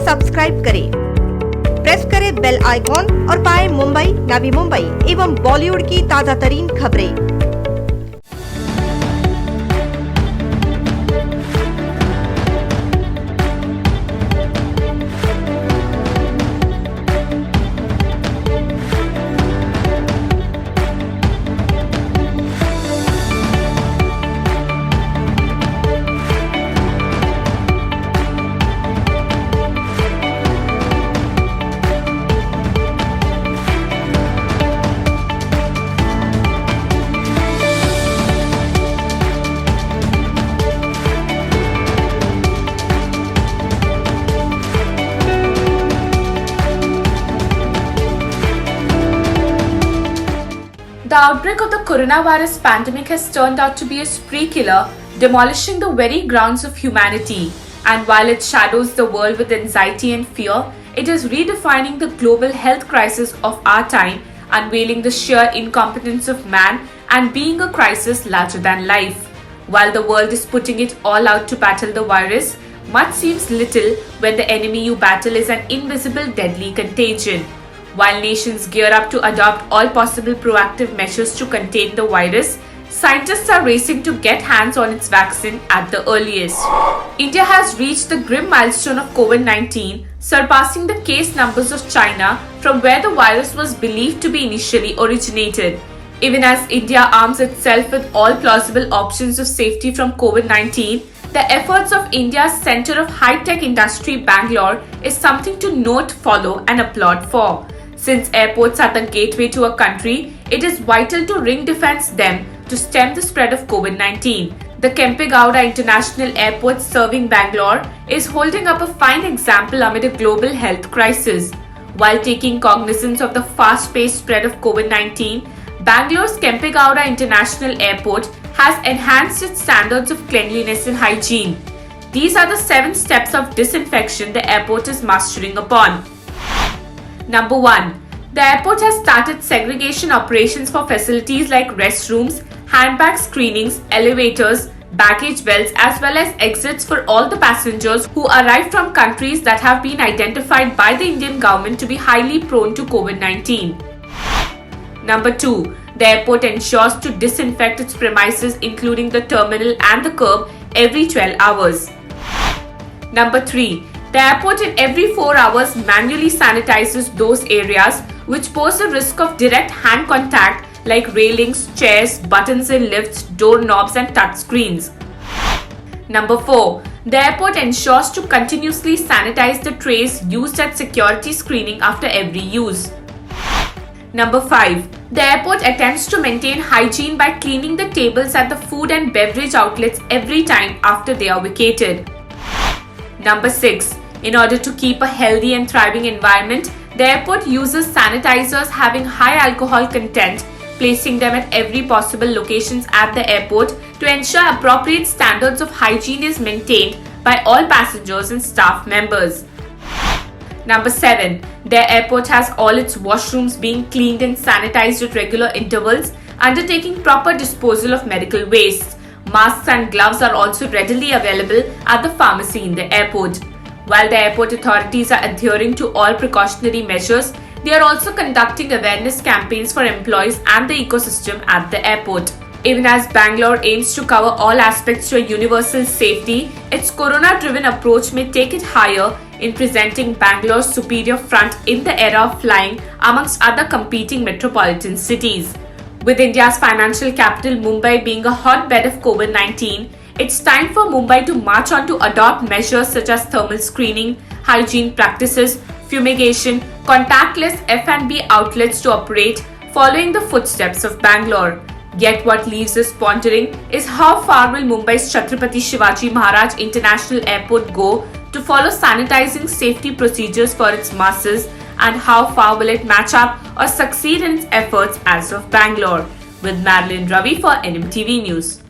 Subscribe करें, press करें bell icon और पाएं मुंबई, नवी मुंबई एवं बॉलीवुड की ताजा तरीन खबरें। The outbreak of the coronavirus pandemic has turned out to be a spree killer, demolishing the very grounds of humanity. And while it shadows the world with anxiety and fear, it is redefining the global health crisis of our time, unveiling the sheer incompetence of man and being a crisis larger than life. While the world is putting it all out to battle the virus, much seems little when the enemy you battle is an invisible deadly contagion. While nations gear up to adopt all possible proactive measures to contain the virus, scientists are racing to get hands on its vaccine at the earliest. India has reached the grim milestone of COVID-19, surpassing the case numbers of China, from where the virus was believed to be initially originated. Even as India arms itself with all plausible options of safety from COVID-19, the efforts of India's Centre of High-Tech Industry, Bangalore, is something to note, follow and applaud for. Since airports are the gateway to a country, it is vital to ring-defense them to stem the spread of COVID-19. The Kempe Gowda International Airport serving Bangalore is holding up a fine example amid a global health crisis. While taking cognizance of the fast-paced spread of COVID-19, Bangalore's Kempe Gowda International Airport has enhanced its standards of cleanliness and hygiene. These are the 7 steps of disinfection the airport is mastering upon. Number 1. The airport has started segregation operations for facilities like restrooms, handbag screenings, elevators, baggage belts, as well as exits for all the passengers who arrive from countries that have been identified by the Indian government to be highly prone to COVID-19. Number 2. The airport ensures to disinfect its premises, including the terminal and the curb, every 12 hours. Number 3. The airport in every 4 hours manually sanitizes those areas which pose a risk of direct hand contact like railings, chairs, buttons in lifts, doorknobs and touch screens. Number 4. The airport ensures to continuously sanitize the trays used at security screening after every use. Number 5. The airport attempts to maintain hygiene by cleaning the tables at the food and beverage outlets every time after they are vacated. Number 6. In order to keep a healthy and thriving environment, the airport uses sanitizers having high alcohol content, placing them at every possible locations at the airport to ensure appropriate standards of hygiene is maintained by all passengers and staff members. Number 7. The airport has all its washrooms being cleaned and sanitized at regular intervals, undertaking proper disposal of medical waste. Masks and gloves are also readily available at the pharmacy in the airport. While the airport authorities are adhering to all precautionary measures, they are also conducting awareness campaigns for employees and the ecosystem at the airport. Even as Bangalore aims to cover all aspects to a universal safety, its corona-driven approach may take it higher in presenting Bangalore's superior front in the era of flying amongst other competing metropolitan cities. With India's financial capital Mumbai being a hotbed of COVID-19, it's time for Mumbai to march on to adopt measures such as thermal screening, hygiene practices, fumigation, contactless F&B outlets to operate, following the footsteps of Bangalore. Yet what leaves us pondering is how far will Mumbai's Chhatrapati Shivaji Maharaj International Airport go to follow sanitizing safety procedures for its masses, and how far will it match up or succeed in its efforts as of Bangalore? With Marilyn Ravi for NMTV News.